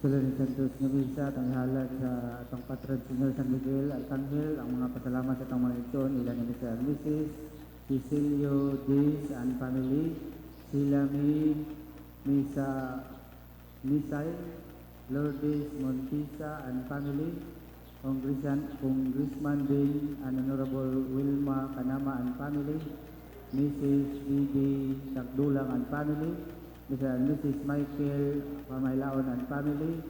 Sulod ni Santos nga misa, tanghalan sa atong patron Senyor San Miguel Arcangel, ang mga pasalamat sa atong mga igsoon, ilan ni Mr. and Mrs. Cecilio Days and family, sila Misa Misay, Lourdes Montisa and family, Congressman Din and Honorable Wilma Kanama and family, Mrs. D.D. Tagdulang and family, Mr. and Mrs. Michael Pamaylaon and family,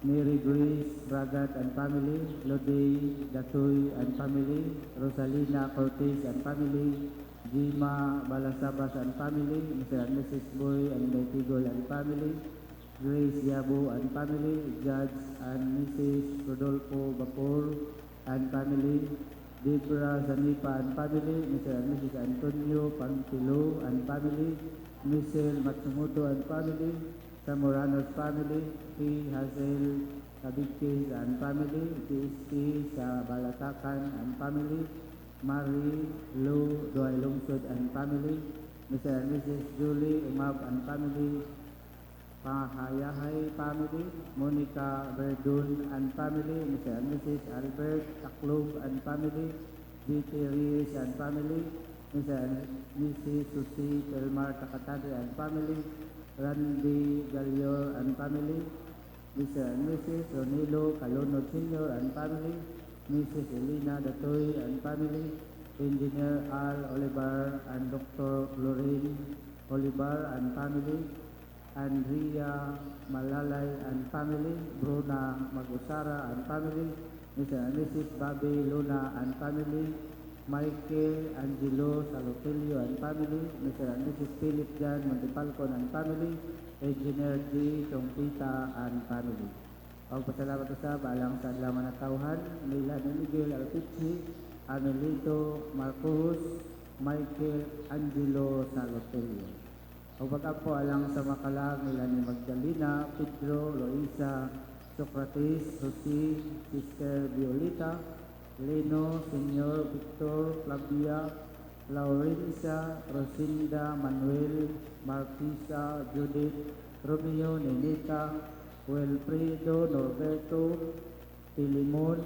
Mary Grace Bragat and family, Lode Datoy and family, Rosalina Cortez and family, Jima Balasabas and family, Mr. and Mrs. Boy and Tigol and family, Grace Yabo and family, Judge and Mrs. Rodolfo Bapor and family, Debra Zanipa and family, Mr. and Mrs. Antonio Pantilo and family, Michelle Matsumoto and family, Samoranos family, P. Hazel Kabikis and family, TST sa Balatakan and family, Marie Lou Doay Lungsod and family, Mr. and Mrs. Julie Umab and family, Pahayahay family, Monica Verdun and family, Mr. and Mrs. Albert Taklog and family, D.T. Reyes and family, Mr. and Mrs. Susi Pelmar Takatade and family, Randy Galior and family, Mr. and Mrs. Ronilo Calonod Sr. and family, Mrs. Elena Datoy and family, Engineer Al Olivar and Dr. Lorraine Olivar and family, Andrea Malalay and family, Bruna Magusara and family, Mr. and Mrs. Bobby Luna and family, Michael Angelo Salotelio and family, Mr. and Mrs. Philip Jan Montipalcon and family, Engineer G. Chongpita and family. Ang pasalamat sa balang sa laman na tauhan, nila ni Miguel Alpici, Anelito Marcos, Michael Angelo Salotelio. Ang pagkapo alang sa makalag nila ni Magdalena, Pedro, Loisa, Socrates, Jose, Sister Violeta, Leno, Senyor Victor, Flavia, Laurencia, Rosinda, Manuel, Marquisa, Judith, Romeo, Nenita, Wilfredo, Norberto, Tilimon,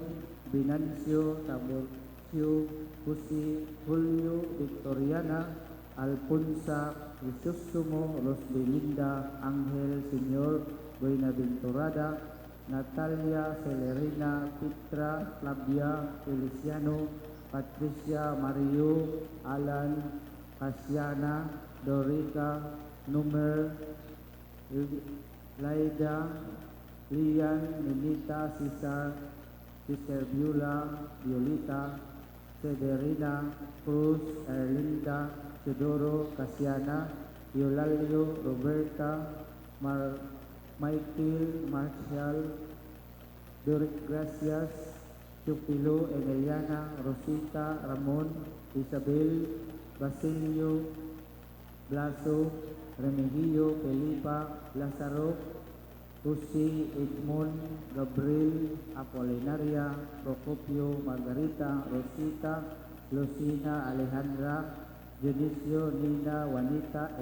Binancio, Taborcio, Jose, Julio, Victoriana, Alfonsa, Crisostomo, Rosbelinda, Angel, Senyor Buenaventurada, Natalia, Celerina, Petra, Flavia, Feliciano, Patricia, Mario, Alan, Casiana, Dorica, Numer, Laida, Lian, Nenita, Cesar, Sister Viola, Violeta, Severina, Cruz, Erlinda, Teodoro, Casiana, Eulalio, Roberta, Michael, Marshall, Doric Gracias, Chupilo, Emiliana, Rosita, Ramon, Isabel, Basilio, Blaso, Remigio, Felipa, Lazaro, Jose, Edmond, Gabriel, Apolinaria, Procopio, Margarita, Rosita, Lucina, Alejandra, Dionisio, Nina, Juanita,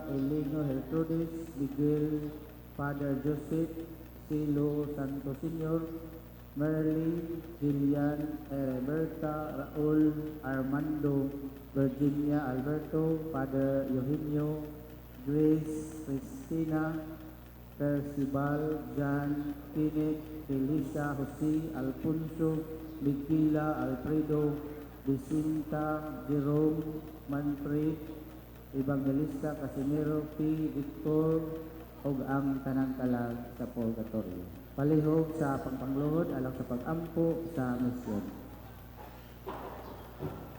Elino, Gertrudis, Miguel, Father Joseph, Silo, Santo Senior, Merly, Gillian, Hereberta, Raul, Armando, Virginia, Alberto, Father Eugenio, Grace, Cristina, Percival, Jan, Kenneth, Felisa, Jose, Alfonso, Miguela, Alfredo, Jacinta, Jerome, Manfred, Evangelista, Casimiro, P. Victor, o ang tanang kalag sa purgatorio. Palihog sa pagpangluhod alang sa pag-ampo sa misyon.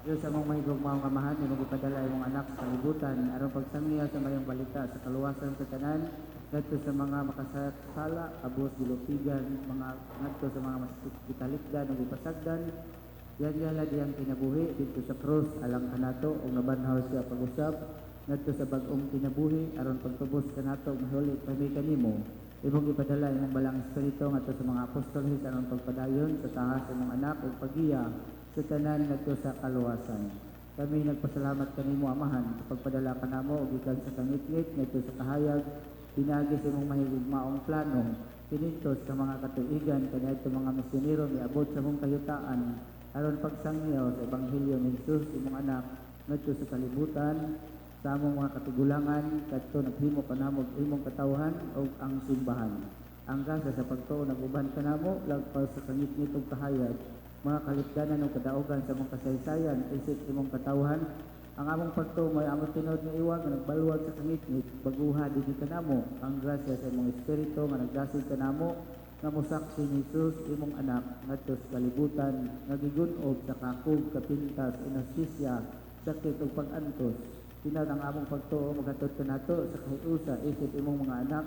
Diyos sa mong may gugmaong kamahan, imong ipadala imong anak sa kalibutan, aron pagsangiya sa mayong balita sa kaluwasan sa tanan, ngadto sa mga makasala, abos, gilupigan, mga ngadto sa mga masitalikdan o ipasagdan, yan diyang kinabuhi dito sa krus alang kanato o nabanhaw siya pag-usap, ngadto sa bag-ong kinabuhi aron pagtubos kanato mahuli kami kanimo. Imong ipadala imong balang espiritu ngadto sa mga apostoles aron pagpadayon sa tahas imong anak ug pagiya sa tanan ngadto sa kaluwasan. Kami nagpasalamat kanimo Amahan sa pagpadala kanamo og gikan sa kangitngit ngadto sa kahayag pinagi sa imong mahigugmaong plano, pinintos sa mga katuigan, kaniadto mga misyonero miabot sa mong kayutaan, aron pagsangyaw sa Ebanghelyo ni Jesus, imong anak, ngadto sa kalibutan, sa among mga katigulangan, kadto naghimo kanamo imong katawhan o ang simbahan. Ang gasa sa pagtuo naguban kanamo, lagpas sa kangit-ngit ug kahayag, mga kalipdanan o kadaogan sa mong kasaysayan, isip imong katawhan, ang among pagtuo may among tinod nga iwag nga nagbaluwag sa kangit-ngit, baguha dinhi kanamo, ang grasya sa imong espiritu nga nagdasig kanamo, nga mosaksi ni Jesus imong anak ngadto sa kalibutan, nga gigunob sa kakog, kapintas, inastisya, sakit ug pag-antos. Tinad ang among pagtuo maghatod kanato sa kahiusa isip imong mga anak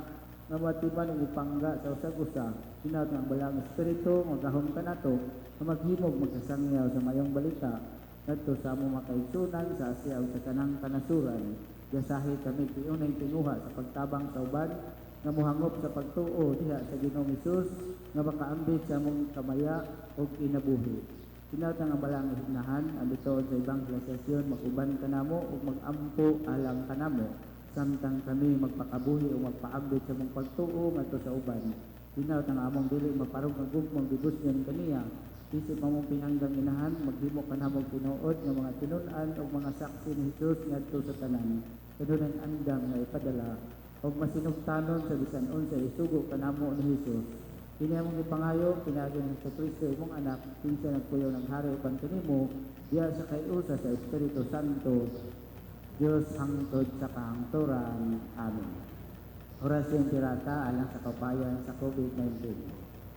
nga matiman ug ipangga sa usag-usa. Tinad ang balang espiritu magahom kanato nga maghimog magsasangyaw sa mayong balita ngadto sa among makaigsunan sa Asya ug sa tanang kanasuran. Yasahi kami tiunay tinuha sa pagtabang sa uban nga mohangop sa pagtuo diha sa Ginoong Hesus nga makaambit sa among kamaya ug kinabuhi. Tinatang ang balang hinahan ang bituon sa evangelisasyon makuban kanamo ug magampo alang kanamo samtang kami magpakabuhi o magpaambit sa mong pagtuo ngadto sa uban. Tinatang among dili maparog nga gugmong gibusyon kaniya isip among pinanggang inahan maghimo kanamo tinuod nga mga tinun-an ug mga saksi ni Jesus ngadto sa tanan. Kadunay andam nga ipadala ug masinugtanon sa bisan unsa isugo kanamo ni Jesus. Kini among ipangayo pinagi ni Kristo imong anak kinsa nagpuyo ng hari uban kanimo diha sa kayusa sa Espiritu Santo Dios hangtod sa kahangturan. Amen. Orasyon tirata alang sa kapayan sa COVID-19.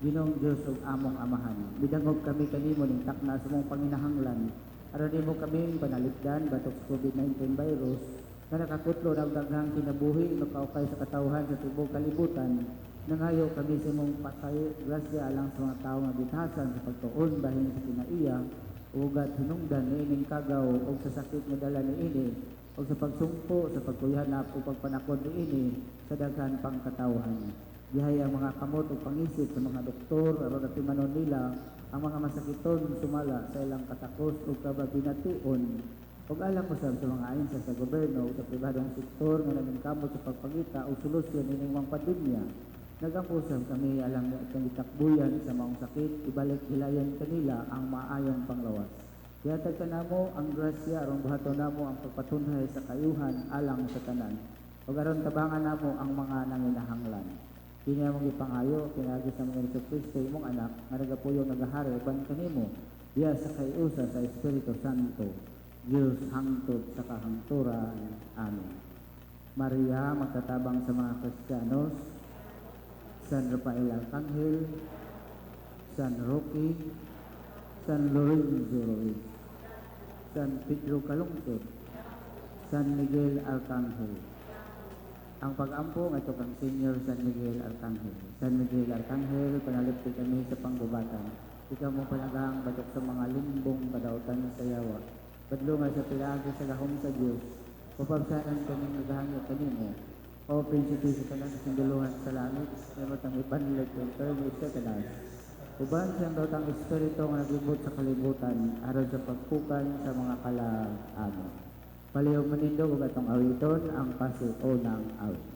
Ginong Diyos ug among amahan, bidangog kami kanimo ning takna sa mong panginahanglan aron nimo kami panaligdan batok sa COVID-19 virus nga nakakutlo ng daghang kinabuhi makaukay sa katawhan sa tibuok kalibutan. Nangayo kami sa mong patay grasya alang sa mga tao nga bithasan sa pagtuon bahin sa kinaiya ugat hinungdan niining kagaw o sa sakit nga dala niini o sa pagsumpo sa pagkuyanap o pagpanakod niini sa daghan pang katawhan. Dihay ang mga kamot o pangisip sa mga doktor aron natimanon nila ang mga masakiton sumala sa ilang katakos o kababination ug alam mo sa mga ayon sa gobyerno o sa pribadong sektor nga nagingkamot sa pagpangita o solusyon nining mga pandemya. Nagapusan kami alang itakbuyan sa maong sakit, ibalik hilayan kanila ang maayong panglawas. Yatag kanamo ang grasya aron buhaton namo ang pagpatunhay sa kayuhan alang sa tanan. Ug aron tabangan namo ang mga nanginahanglan. Kini among ipangayo pinagi sa mga Kristo imong anak nga nagapuyong nagahari uban kanimo diha sa kayusa sa Espiritu Santo. Diyos hangtod sa kahangturan. Amen. Maria magtatabang sa mga Kristiyanos, San Rafael Arcangel, San Roque, San Lorenzo Ruiz, San Pedro Calungsod, San Miguel Arcangel. Ang pag-ampo nga ito kang Senior San Miguel Arcangel. San Miguel Arcangel, panalipti kami sa panggubatan. Ikaw mo palagang batok sa mga limbong kadautan sa yawa. Badlo nga sa pilagi sa gahom sa Diyos. Papagsanan kami naghangyo kanimo. O Prinsipe sa tanan sa sinduluhan sa langit, na matang ibanlag ng termo sa tanan. Uban siyang daw tang espiritu nga naglibot sa kalibutan, aron sa pagpukan sa mga kalag-anon. Palihog manindog ug atong awiton ang pasiunang awit.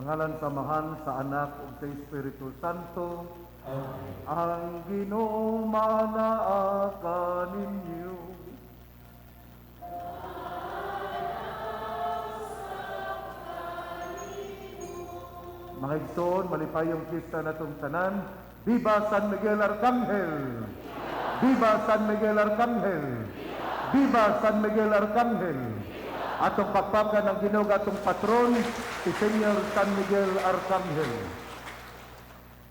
ngalan sa Amahan, sa Anak, ug sa Espiritu Santo. Ang Ginoo manaa ninyo. Mga igsoon, malipayong pista natong tanan. Viva San Miguel Arcangel! Viva San Miguel Arcangel! Viva San Miguel Arcangel! Atong pagpakan ng Ginoo atong patron, si Senyor San Miguel Arcangel.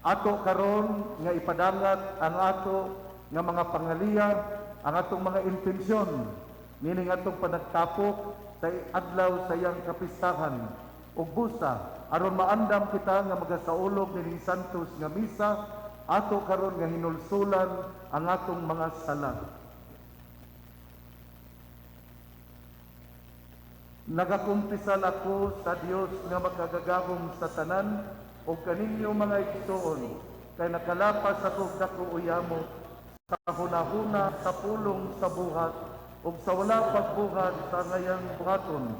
Ato karon nga ipadangat ang ato nga mga pangaliya, ang atong mga intensyon, nining atong panagtapok sa adlaw sa iyang kapistahan ug busa aron maandam kita nga magasaulog nining santos nga misa, ato karon nga hinulsulan ang atong mga sala. Nagakumpisal ako sa Dios nga makagagahom sa tanan o kaninyo mga igsoon, kay nakalapas ako dako uyamo sa hunahuna sa pulong sa buhat ug sa wala pagbuhat sa ngayang buhaton,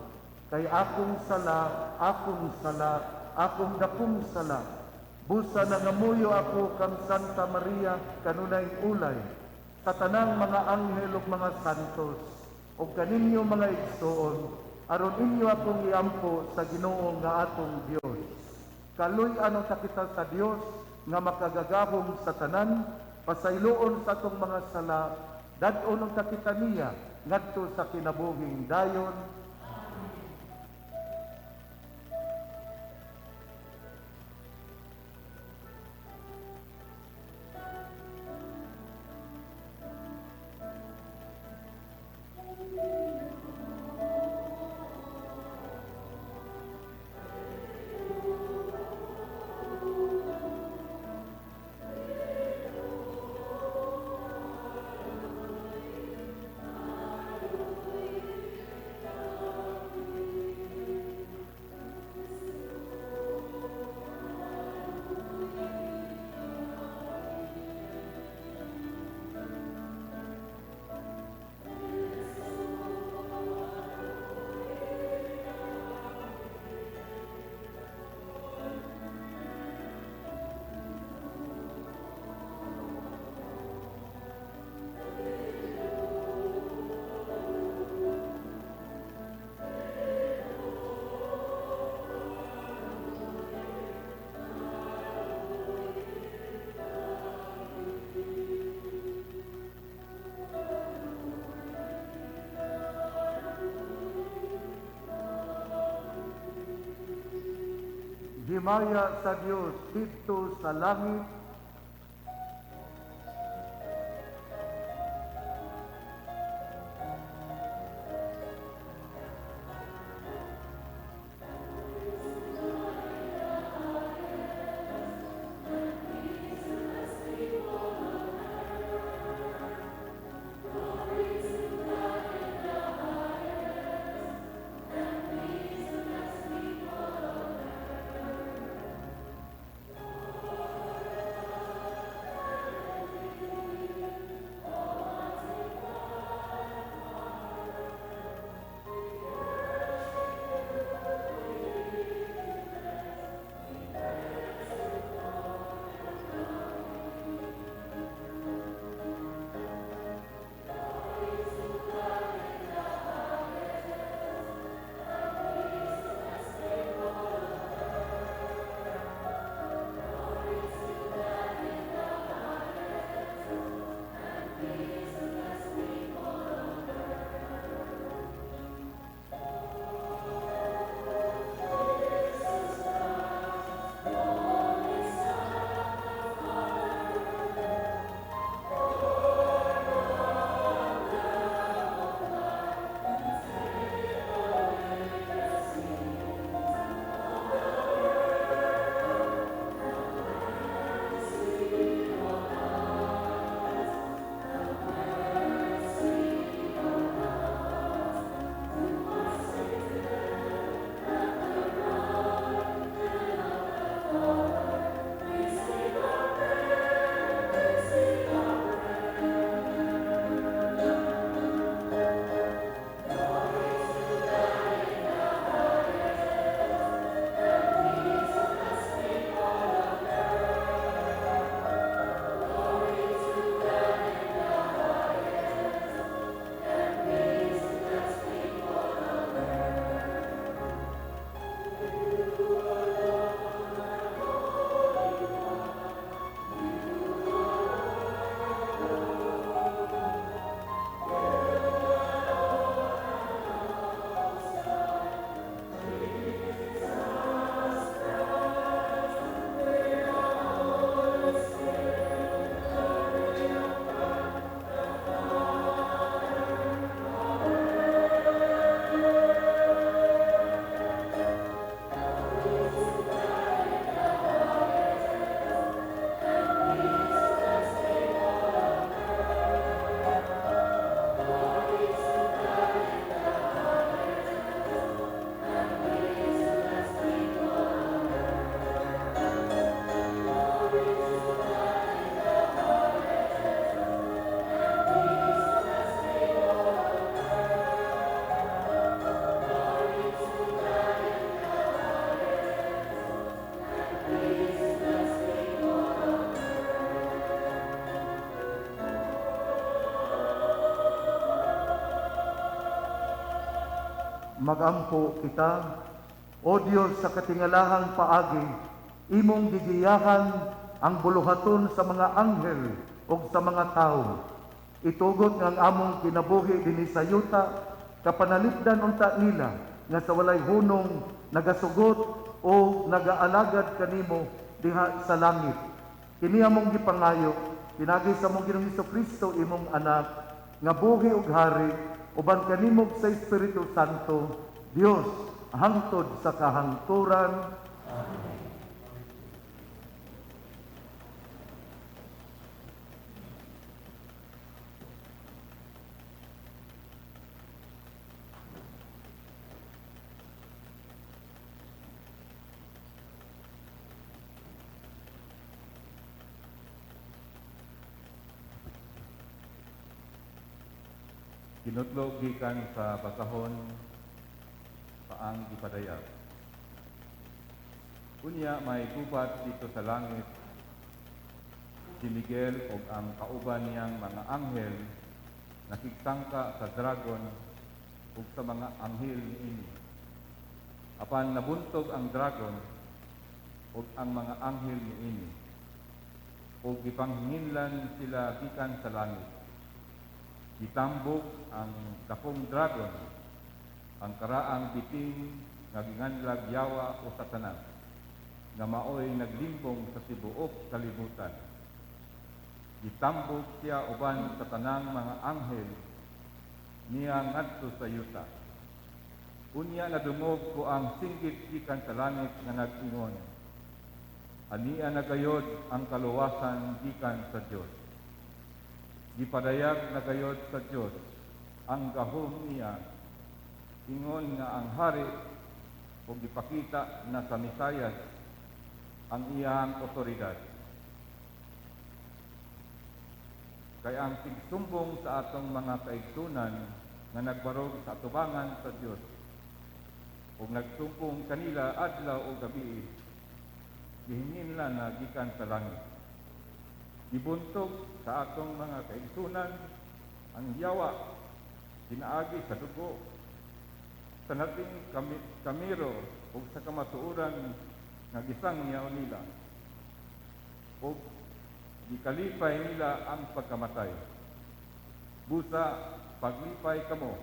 kay akong sala, akong dakong sala. Busa nangamuyo ako kang Santa Maria kanunay ulay, sa tanang mga anghel ug mga santos, ug kaninyo mga igsoon, aron inyo akong iampo sa Ginoo nga atong Dios. Kaluy ano ta kita sa Dios nga makagagahom sa tanan, pasayloon sa atong mga sala, dad-on ta kita niya ngadto sa kinabuhing dayon. Himaya sa Dios dito sa langit, magampo kita. O Dios, sa katingalahang paagi, imong gigiyahan ang buluhaton sa mga anghel o sa mga tao. Itugot nga ang among kinabuhi dinhi sa yuta, kapanalipdan unta nila nga sa walay hunong nagasugot o nagaalagad kanimo diha sa langit. Kini among gipangayo, pinagi sa among Ginoong Hesukristo imong anak, nga buhi ug hari, uban kanimo sa Espiritu Santo, Dios, hangtod sa kahangturan. Kinudlo gikan sa basahon paang gipadayag. Unya may gubat dito sa langit si Miguel o ang kauban niyang mga anghel nakigsangka sa dragon ug sa mga anghel niini. Apan nabuntog ang dragon ug ang mga anghel niini ug gipanghinlan sila gikan sa langit. Gitambok ang dakong dragon, ang karaang biting nga ginganlag yawa o satanan, nga maoy naglimbong sa tibuok kalibutan. Gitambok siya uban sa tanang mga anghel niya ngadto sa yuta. Unya nadungog ko ang singgit gikan sa langit nga nag-ingon, ania nagayod ang kaluwasan gikan sa Dios. Gipadayag na gayod sa Diyos ang gahom niya, ingon nga ang hari o gipakita na sa Misayas ang iyang otoridad. Kaya ang tigsumbong sa atong mga kaigsunan nga nagbarog sa atubangan sa Diyos o nagsumbong kanila adlaw o gabi, gihinginlan na gikan sa langit. Ibuntog sa atong mga kaigsunan ang yawa, sinaagi sa dugo, sa nating kamiro o sa kamatuuran nga gisangyaw nila, o gikalipay nila ang pagkamatay. Busa, paglipay kamo,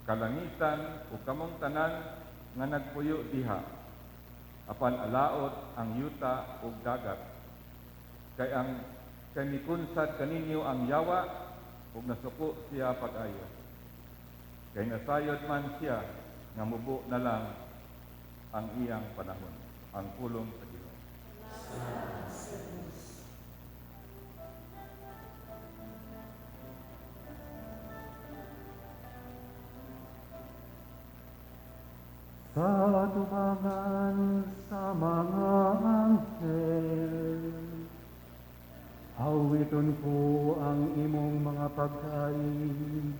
kalangitan o kamong tanan nga nagpuyo diha, apan alaot ang yuta o dagat. Kay ang kanikunsad kaninyo ang yawa ug nasuko siya pag-ayo. Kay nasayod man siya nga mubo na lang ang iyang panahon. Ang pulong sa Ginoo. Sa atubangan sa mga anghel, awiton ko ang imong mga pagkain,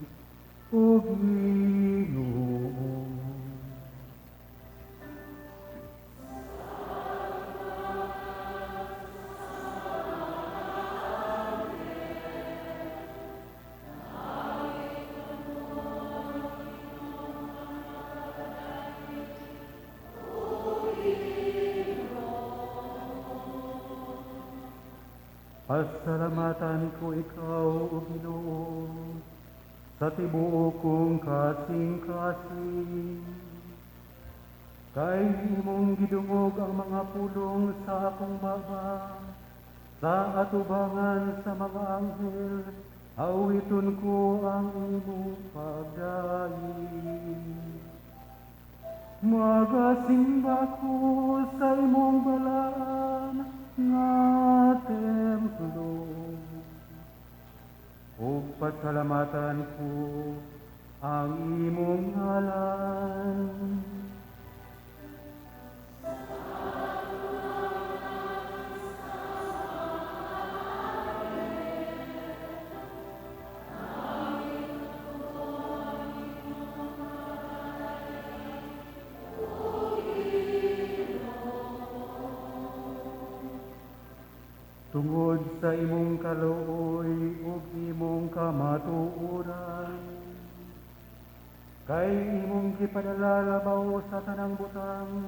O Ginoo. Pasalamatan ko ikaw, O Ginoo, sa tibuok kong kasing-kasing. Kay imong gidungog ang mga pulong sa akong baba, sa atubangan sa mga anghel, awiton ko ang imong pagdaing. Magasimba ko sa imong balaan nga templo, ug pasalamatan ko ang imong ngalan. Tungod sa imong kaluoy ug imong kamatuoran, Kay imong gipadalalabaw sa tanang butang,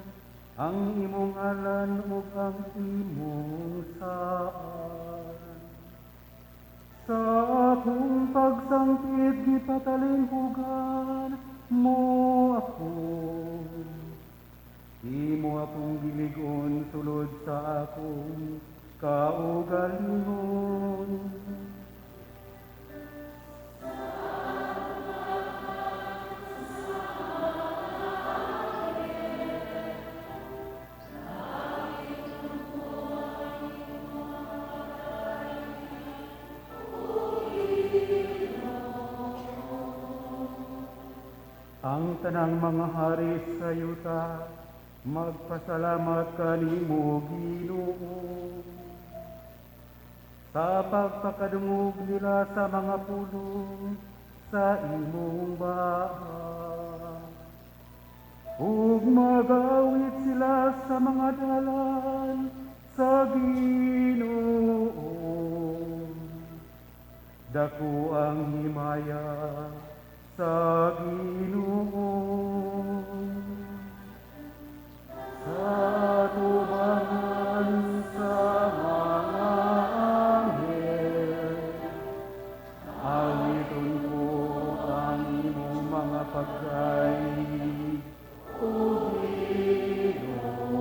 ang imong ngalan ug ang imong saan. Sa akong pagsangkit gipatalinghugan mo ako. Imo akong gilig-on sulod sa akong kaugalingon. Ang tanang mga hari sa yuta, magpasalamat kanimo Ginoo. Sa pagpakadungog nila sa mga pulong sa imong bahay. Ug magawit sila sa mga dalan sa Ginoo. Dako ang himaya sa Ginoo. Sa tubangan sa mga anghel, awiton ko ang imong mga pagkain, O Ginoo.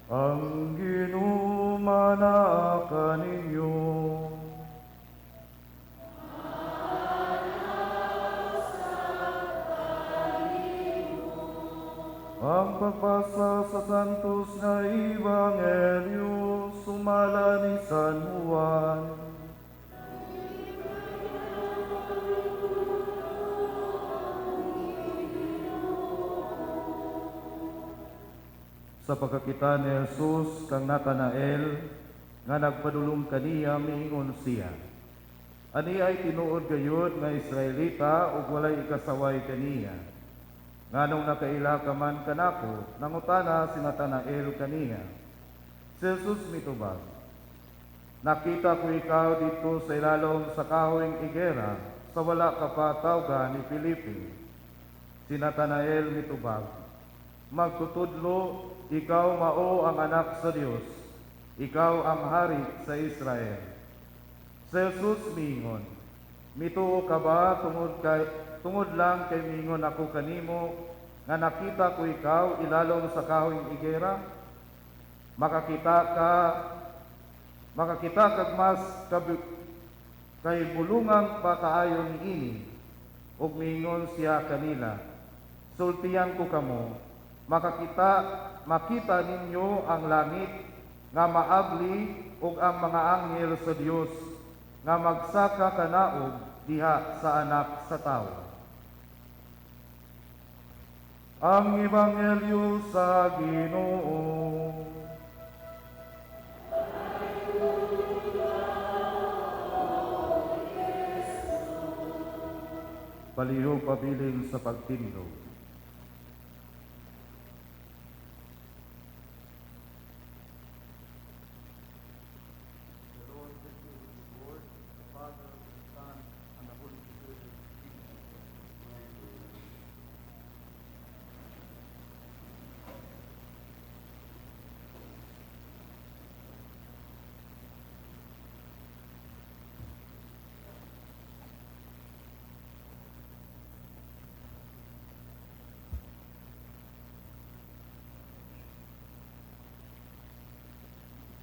Ang Ginoo manaka ninyo. Ang pagbasa sa Santos na Ebanghelyo sumala ni San Juan. Sa pagkakita ni Jesus kang Natanael, nga nagpadulong kaniya miingon siya. Ani ay tinuod gayud nga Israelita ug walay ikasaway kaniya. Nganong nakaila ka man kanako, nangutana si Natanael kaniya. Si Jesus mitubag, nakita ko ikaw dito sa ilalong sa kahoyng igera, sa wala ka pa tawga ni Felipe. Si Natanael mitubag, magtutudlo, ikaw mao ang anak sa Dios, ikaw ang hari sa Israel. Si Jesus miingon, mituo ka ba tungod lang kay miingon ako kanimo nga nakita ko ikaw ilalong sa kahoyng igera? Makakita kag mas kay bulungang pa kaayo niini. Ug miingon siya kanila, sultiyan ko kamo, makita ninyo ang langit nga maabli ug ang mga anghel sa Dios nga magsaka kanaog diha sa anak sa tao. Ang Ebanghelyo sa Ginoo. Palihog pabilin sa pagtindog.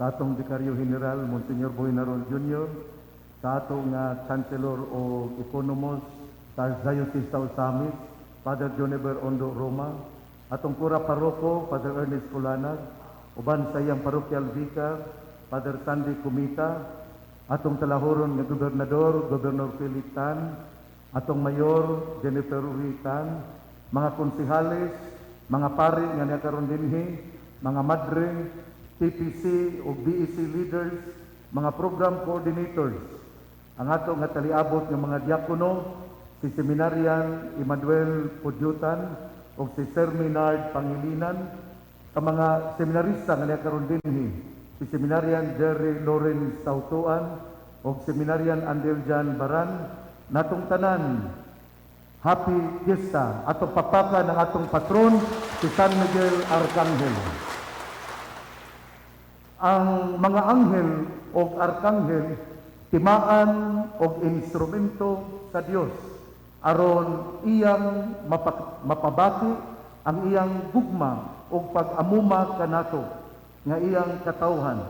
Sa atong Vicario General, Monsignor Boy Naron Jr., sa atong Chancellor o Economos sa Diocese sa Osamis, Father Jonever Ondo Roma, atong Kura Paroko, Father Ernest Culanag, uban sa iyang Parochial Vicar, Father Sandy Kumita, atong talahoron nga Gobernador, Governor Philip Tan, atong Mayor, Jennifer Uritan, mga konsihales, mga pari nga nakaroon dinhi, mga madre, TPC o BEC leaders, mga program coordinators, ang ato nga taliabot ng mga diakono, si Seminarian Emmanuel Pudyutan o si Sir Minard Pangilinan, ang mga seminarista nga nakaroon dinhi, si Seminarian Jerry Lawrence Tautuan o Seminarian Andeljan Baran, natong tanan, Happy Fiesta, atong papaka ng atong patron, si San Miguel Arcangel. Ang mga anghel o arkanghel timaan og instrumento sa Dios aron iyang mapabati ang iyang gugma o pag-amuma kanato nga iyang katawhan.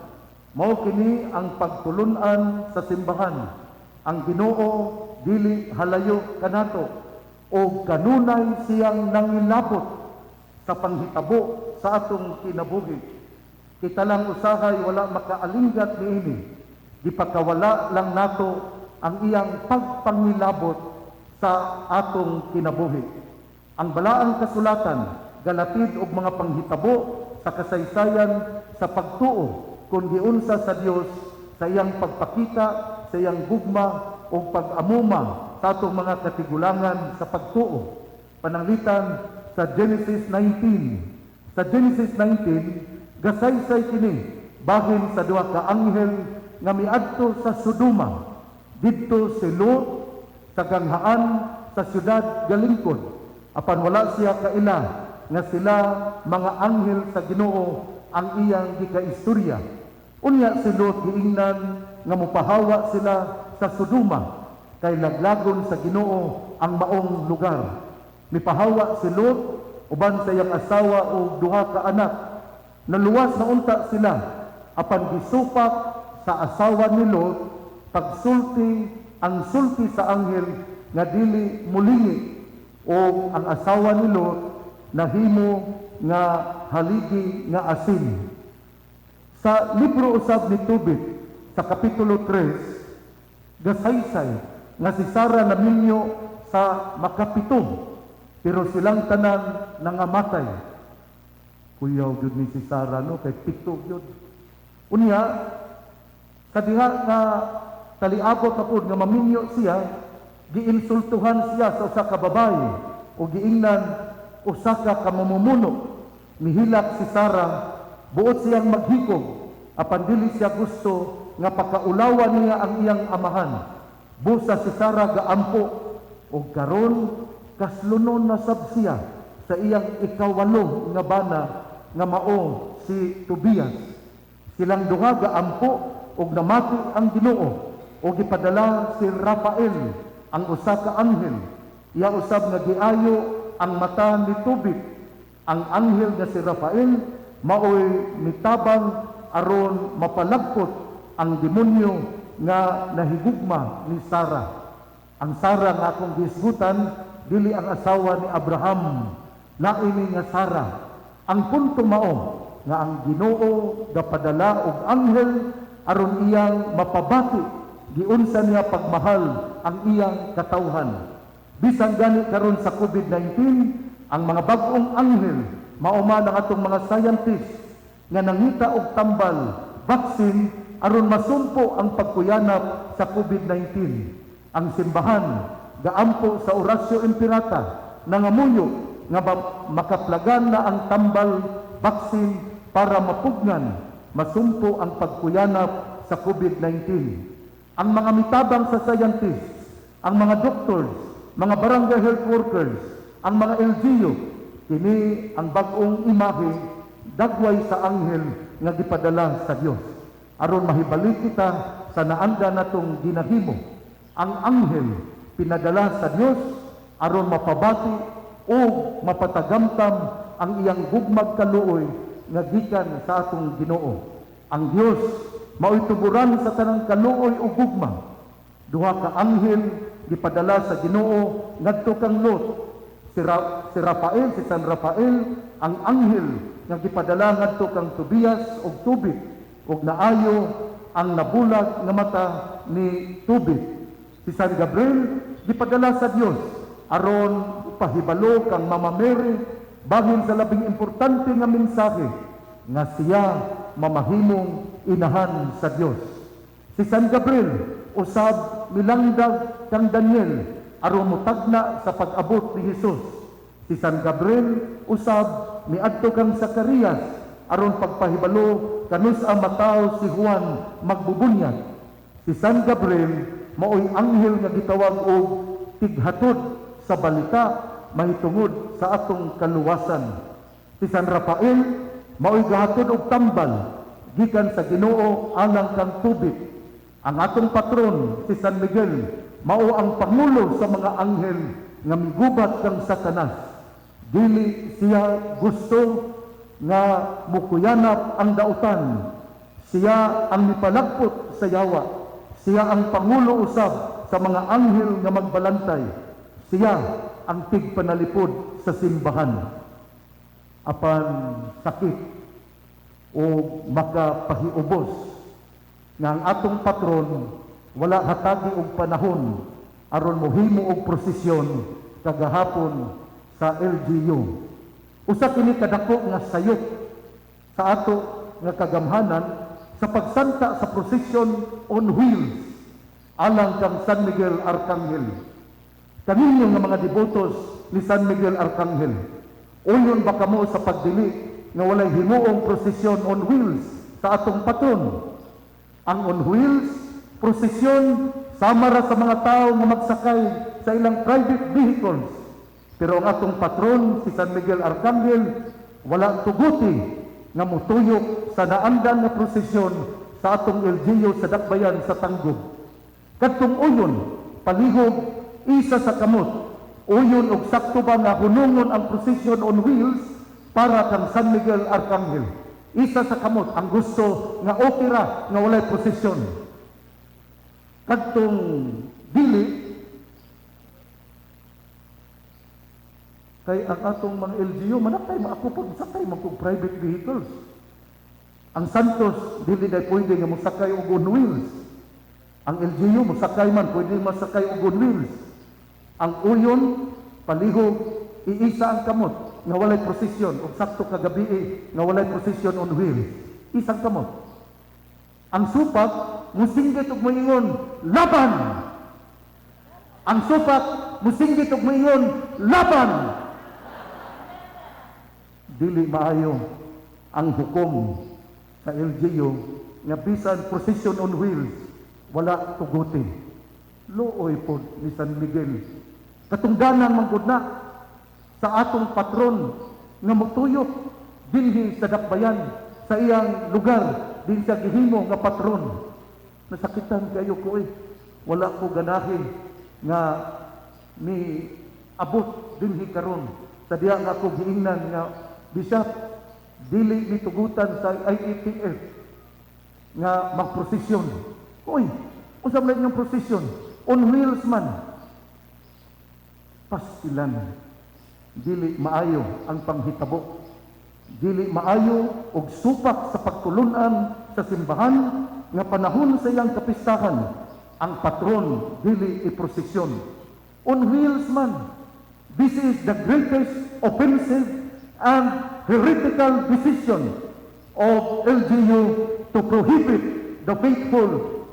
Mao kini ang pagtulunan sa simbahan. Ang Ginoo dili halayo kanato o kanunay siyang nangilabot sa panghitabo sa atong kinabuhi. Kita lang usahay wala makaalinggat niini. Gipakawala lang nato ang iyang pagpangilabot sa atong kinabuhi. Ang balaang kasulatan galatid og mga panghitabo sa kasaysayan sa pagtuo kung giunsa sa Dios sa iyang pagpakita, sa iyang gugma o pag-amuma sa atong mga katigulangan sa pagtuo. Pananglitan sa Genesis 19. Sa Genesis 19, gasaysay kini bahin sa duha ka anghel nga miadto sa Sodoma, didto si Lot sa ganghaan sa siyudad galingkod, apan wala siya kaila nga sila mga anghel sa Ginoo ang iyang gikaistorya. Unya si Lot giingnan nga mopahawa sila sa Sodoma kay laglagon sa Ginoo ang maong lugar. Mipahawa si Lot uban sa iyang asawa o duha ka anak. Naluwas na unta sila apan gisupak sa asawa ni Lot pagsulti ang sulti sa anghel nga dili mulingi o ang asawa ni Lot nahimo nga haligi nga asin. Sa libro usab ni Tobit sa kapitulo 3 gasaysay nga si Sara naminyo sa makapito pero silang tanan nangamatay. Kuyaw gyud ni si Sara no kay pito gyud. Unya sa diha nga taliabot na pud nga maminyo siya, giinsultuhan siya sa usa ka babaye o giingnan usa ka mamumuno. Mihilak si Sara buot siyang maghikog apan dili siya gusto nga pakaulawan niya ang iyang amahan. Busa si Sara gaampo o karon kaslunon na sab siya sa iyang ikawalo nga bana nga mao si Tobias. Silang duha gaampo og namati ang Ginoo o gipadala si Rafael ang usa ka anghel. Iya usab nga giayo ang mata ni Tobit. Ang anghel nga si Rafael maoy mitabang aron mapalagpot ang demonyo nga nahigugma ni Sara. Ang Sara nga akong gisgutan dili ang asawa ni Abraham, naini nga Sara. Ang punto mao nga ang Ginoo gapadala og anghel aron iyang mapabati giunsa niya pagmahal ang iyang katawhan. Bisan gani karon sa COVID-19, ang mga bag-ong anghel mauma ng atong mga scientists nga nangita og tambal vaccine aron masumpo ang pagkuyanap sa COVID-19. Ang simbahan gaampo sa Orasyo Imperata nangamuyo nga makaplagan na ang tambal vaccine para mapugnan masumpo ang pagkuyanap sa COVID-19. Ang mga mitabang sa scientists, ang mga doctors, mga barangay health workers, ang mga LGU, kini ang bag-ong imahe dagway sa anghel nga gipadala sa Dios aron mahibalik kita sa naanda natong ginahimo. Ang anghel pinadala sa Dios aron mapabati o mapatagamtam ang iyang gugmag kaluoy nga gikan sa atong Ginoo. Ang Dios mao'y tuburan sa tanang kaluoy o gugma. Duha ka anghel gipadala sa Ginoo ngadto kang Lot. Si Rafael, si San Rafael, ang anghel nga gipadala ngadto kang Tobias og tubig ug naayo ang nabulag nga mata ni tubig. Si San Gabriel gipadala sa Dios aron pahibalo kang Mama Mary bahin sa labing importante nga mensahe nga siya mamahimong inahan sa Dios. Si San Gabriel usab milangdag kang Daniel aron mutagna sa pag-abot ni Hesus. Si San Gabriel usab miadto kang Zacarias aron pagpahibalo kanus ang mataw si Juan magbubunyag. Si San Gabriel mao'y anghel nga gitawag og tighatod sa balita mahitungod sa atong kaluwasan. Si San Rafael mao'y gahatod og tambal gikan sa Ginoo alang kang tubig. Ang atong patron si San Miguel mao ang pangulo sa mga anghel nga migubat kang Satanas. Dili siya gusto nga mukuyanap ang dautan. Siya ang mipalagpot sa yawa. Siya ang pangulo usab sa mga anghel nga magbalantay. Siya ang tigpanalipod sa simbahan. Apan sakit o makapahiubos nga ang atong patron wala hatagi og panahon aron mohimo og prosesyon kagahapon sa LGU. Usa kini kadako nga sayop sa ato nga kagamhanan sa pagsanta sa prosesyon on wheels alang kang San Miguel Arcangel. Kaninyo nga mga devotos ni San Miguel Arcangel, uyon ba kamo sa pagdili nga walay himuong prosesyon on wheels sa atong patron? Ang on wheels prosesyon sama ra sa mga tao nga magsakay sa ilang private vehicles. Pero ang atong patron si San Miguel Arcangel wala tuguti nga mutuyok sa naandan nga prosesyon sa atong LGU sa Dakbayan sa Tanggog. Kadtong uyon palihog isa sa kamot. Uyon og sakto ba nga hunungon ang prosesyon on wheels para kang San Miguel Arcangel. Isa sa kamot ang gusto nga okay ra nga walay prosesyon. Kadtong dili kay ang atong mga LGU manatay maakupod sakay man kog private vehicles. Ang Santos dili day pwede nga mosakay og on wheels. Ang LGU mosakay man pwede masakay og on wheels. Ang uyon palihog iisa ang kamot nga walay prosesyon ug sakto kagabi nga walay prosesyon on wheels. Isang kamot. Ang supak musinggit og moingon laban. Ang supak musinggit og moingon laban. Dili maayo ang hukom sa LGU nga bisan prosesyon on wheels wala tuguti. Luoy po ni San Miguel katungganan manggod na sa atong patron nga mutuyok dinhi sa Dakbayan sa iyang lugar din sa gihimo nga patron. Nasakitan kayo ko wala ko ganahin nga ni abot dinhi karon sa diha nga ako giingnan nga Bishop dili nitugutan sa IETF nga magprosesyon. Uy, unsa man yung prosesyon? On wheels man. Pastilan. Dili maayo ang panghitabo. Dili maayo og supak sa pagtulunan sa simbahan nga panahon sa iyang kapistahan. ang patron dili iprosesyon. On wheels man, this is the greatest offensive and heretical decision of LGU to prohibit the faithful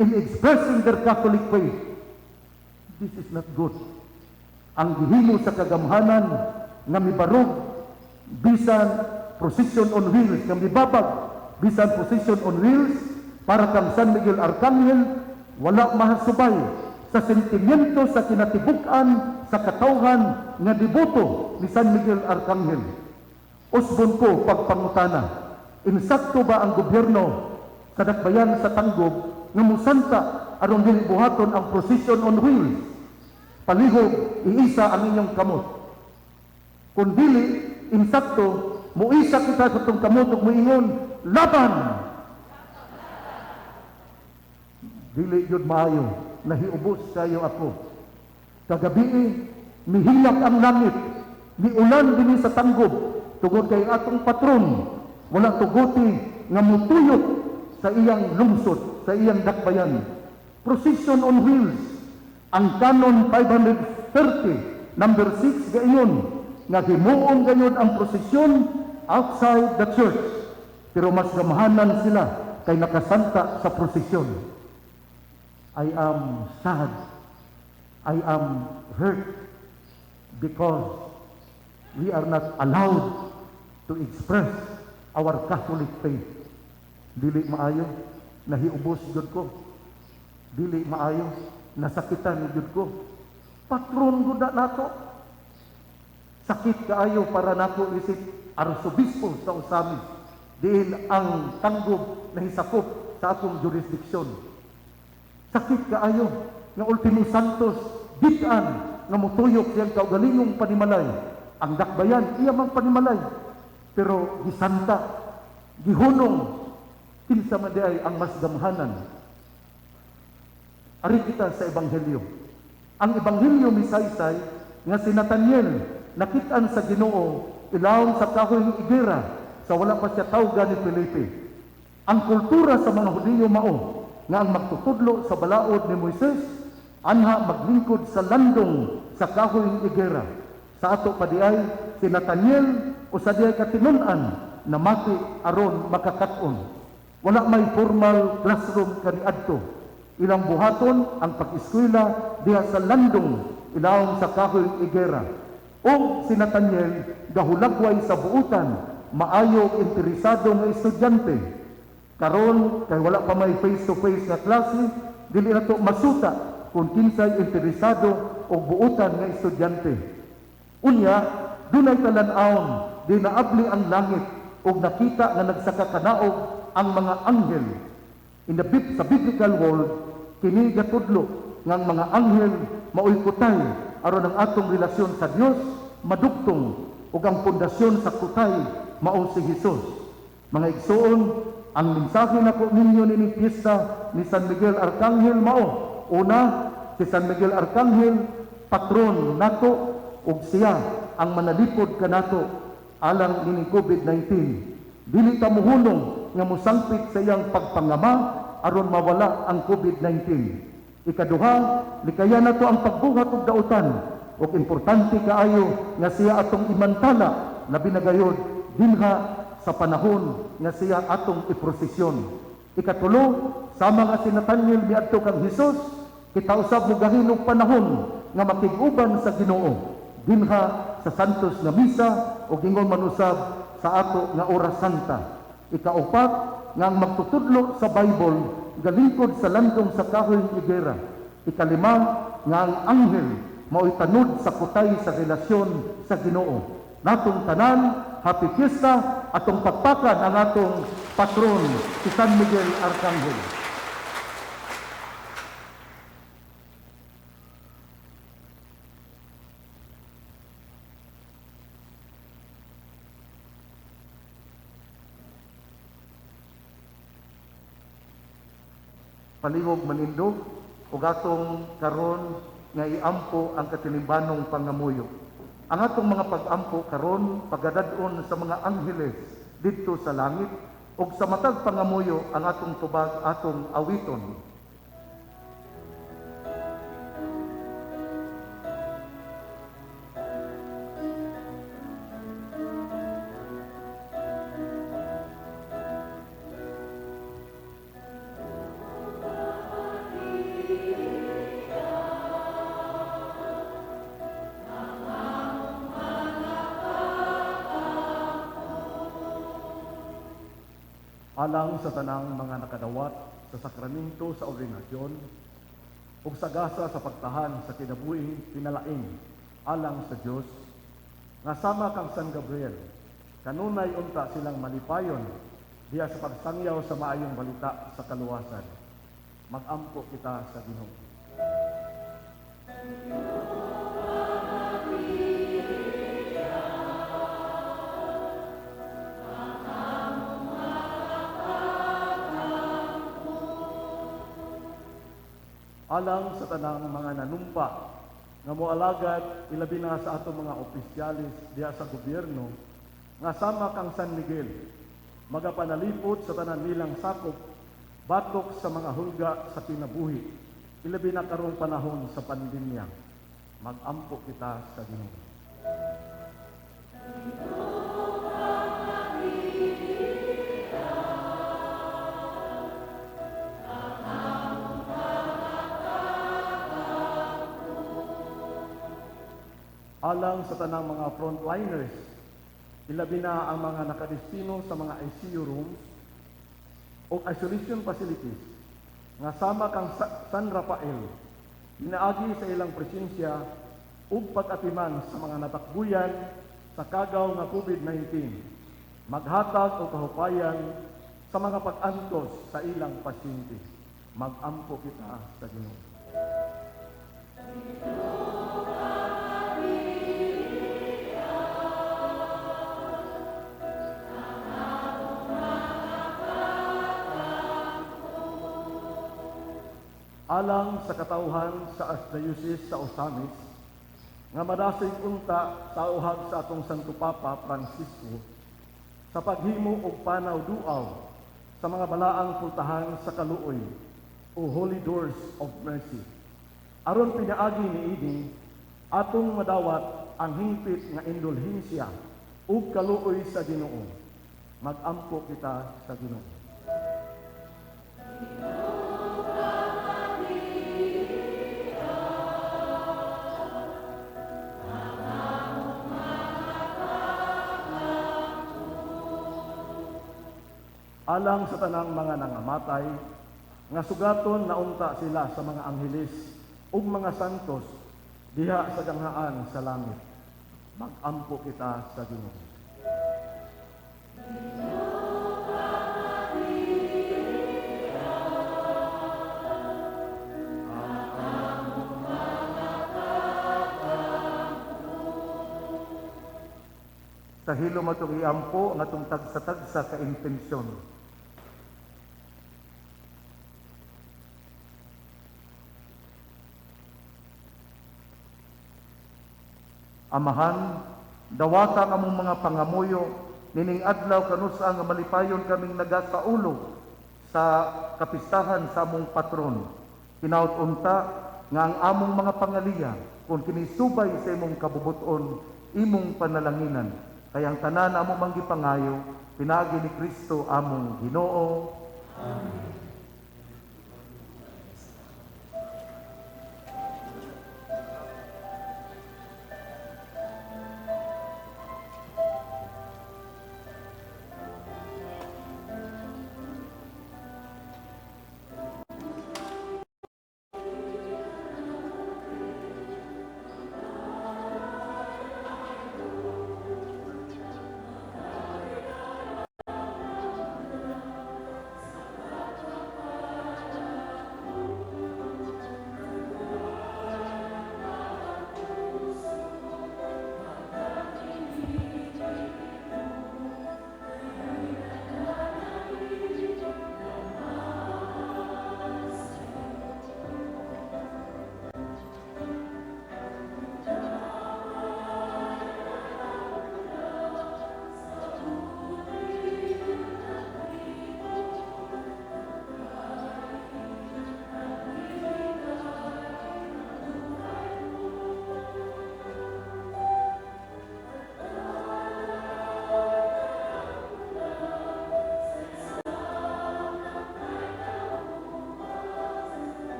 in expressing their Catholic faith. This is not good. Ang gihimo sa kagamhanan nga mibarog bisan procession on wheels, nga mibabag bisan procession on wheels para kang San Miguel Arcangel, wala mahasubay sa sentimiento sa kinatibuk-an sa katawhan nga deboto ni San Miguel Arcangel. Usbon ko pagpangutana, insakto ba ang gobyerno sa dakbayan sa Tanggob nga musanta aron dili buhaton ang procession on wheels? Palihog, iisa ang inyong kamot. Kung dili, insakto, muisa kita sa itong kamot ug muingon, laban! Dili yun maayo, nahiubos kayo ako. Kagabi, mihilak ang langit, miulan din sa Tanggob, tungod kay atong patron, wala tuguti nga mutuyok sa iyang lungsod, sa iyang dakbayan. Procession on wheels, ang Canon 530, number 6 gayon, nga himuon gayon ang prosesyon outside the church. Pero mas gamahanan sila kay nakasanta sa prosesyon. I am sad. I am hurt because we are not allowed to express our Catholic faith. Dili maayo, nahiubos jud ko. Dili maayo, nasakitan jud ko. Patron gud nato. Sakit kaayo para nato isip arsobispo sa Usami. Diin ang Tanggob na hisakop sa akong jurisdiksyon. Sakit kaayo nga Ultimo Santos bitan nga mutuyok siyang kaugalingong panimalay. Ang dakbayan iya mang panimalay, pero gisanta, gihunong kinsa man di ay ang mas gamhanan. Ari kita sa Ebanghelyo. Ang Ebanghelyo misaysay nga si Nathaniel nakitaan sa Ginoo ilawom sa kahoy igera sa wala pa siya tawga ni Felipe. Ang kultura sa mga Hudiyo mao nga ang magtutudlo sa balaod ni Moises anha maglingkod sa landong sa kahoy igera. Sa ato pa diay si Nathaniel o sa diay katinun-an na mati aron makakaton. Wala may formal classroom kaniadto. Ilang buhaton ang pag-eskwela diha sa landong ilawom sa kahoy igera. O si Nathaniel gahulagway sa buutan, maayo interesado nga estudyante. Karon kay wala pa may face-to-face nga klase, dili nato masuta kung kinsay interesado o buutan nga estudyante. Unya, dunay talan-awon di naabli ang langit ug nakita nga nagsakakanaog ang mga anghel. Sa biblical world, kini gatudlo nga ang mga anghel maoy kutay aron ang atong relasyon sa Dios madugtong ug ang pundasyon sa kutay mao si Hesus. Mga igsoon, ang mensahe nako ninyo ni piyesta ni San Miguel Arcangel mao, una, si San Miguel Arcangel patron nato ug siya ang manalipod kanato alang ini COVID-19. Dili ta mohunong nga mosangpit sa iyang pagpangama aron mawala ang COVID-19. Ikaduha, likaya nato ang pagbuhat og dautan ug importante kaayo nga siya atong imantala labi na gayud dinha sa panahon nga siya atong iprosesyon. Ikatulo, sama nga si Nathaniel miadto kang Hesus, kita usab mo gahin og panahon nga makig-uban sa Ginoo dinha sa santos nga misa ug ingon man usab sa ato nga oras santa. Ikaupat, nga ang magtutudlo sa Bible galingkod sa landong sa kahoy igera. Ikalima, nga ang anghel mao'y tanod sa kutay sa relasyon sa Ginoo. Natong tanan, happy fiesta, atong pagpakan ang atong patron, si San Miguel Arcangel. Palihog manindog ug atong karon nga iampo ang katinimbanong pangamuyo. Ang atong mga pag-ampo karon pagadad-on sa mga angheles didto sa langit ug sa matag pangamuyo ang atong tubag atong awiton. alang sa tanang mga nakadawat sa sakramento sa ordinasyon ug sa gasa sa pagtahan sa kinabuhing pinalain alang sa Dios nga sama kang San Gabriel kanunay unta silang malipayon diya sa pagsangyaw sa maayong balita sa kaluwasan. Mag-ampo kita sa Ginoo. Alang sa tanang mga nanumpa nga moalagad ilabi na sa ato mga opisyalis diya sa gobyerno nga sama kang San Miguel magapanalipod sa tanan nilang sakop batok sa mga hulga sa kinabuhi ilabi na karong panahon sa pandemya. Mag-ampo kita sa Ginoo. Alang sa tanang mga frontliners, ilabi na ang mga nakadestino sa mga ICU rooms o isolation facilities nga sama kang San Rafael, inaagi sa ilang presensya ug pag-atiman sa mga natakbuyan sa kagaw nga COVID-19, maghatag o kahupayan sa mga pag-antos sa ilang pasyente. Mag-ampo kita sa Ginoo. Alang sa katauhan sa Archdiocese sa Osamis, nga madasig unta sa uhag sa atong Santo Papa Francisco sa paghimo og panaw duaw sa mga balaang pultahan sa kaluoy o Holy Doors of Mercy. Aron pinaagi niini atong madawat ang hingpit nga indulhensya ug kaluoy sa Ginoo. Mag-ampo kita sa Ginoo. Alang sa tanang mga nangamatay, nga sugaton na unta sila sa mga angheles ug mga santos diha sa ganghaan sa langit. Mag-ampo kita sa Ginoo. Sa hilom atong iampo ang atong tagsa-tagsa ka intensyon. Amahan, dawata ang among mga pangamuyo, nining adlaw kanusa nga malipayon kaming nagasaulo sa kapistahan sa among patron. Hinaut unta nga ang among mga pangaliya kung kinisubay sa imong kabubuton, imong panalanginan. Kayang tanan among manggipangayo, pinaagi ni Kristo among Ginoo. Amen.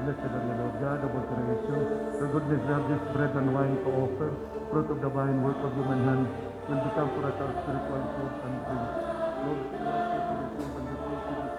blessed are you, Lord God, of all creation. The goodness of this bread and wine to offer, fruit of the vine, work of human hands, will become for us our spiritual food and drink. Lord, we ask you to receive and be pleased with this.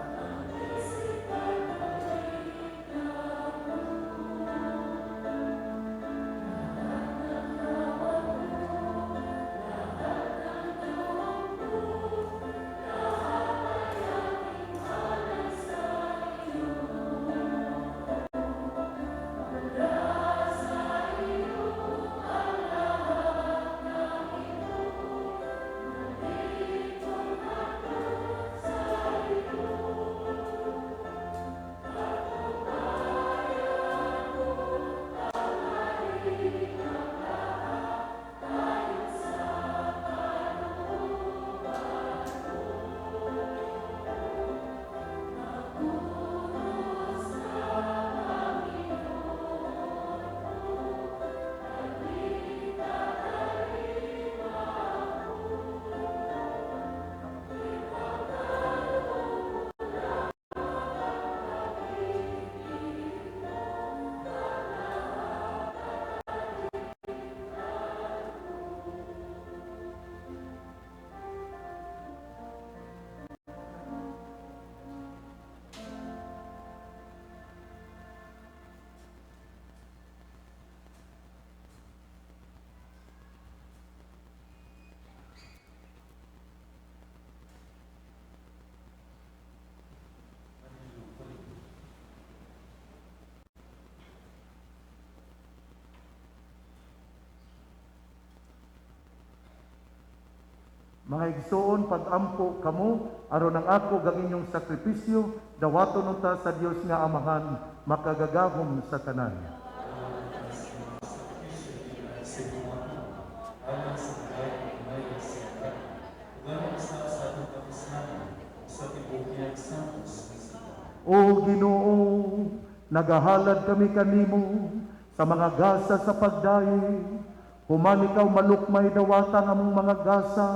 Mga igsoon, pag-ampo kamo, aron ang ako ganginyong sakripisyo, dawaton unta sa Dios nga Amahan, makagagahom sa tanan. O Ginoo, nagahalad kami kanimo sa mga gasa sa pagdayo. Human ikaw malukmay dawatan among mga gasa,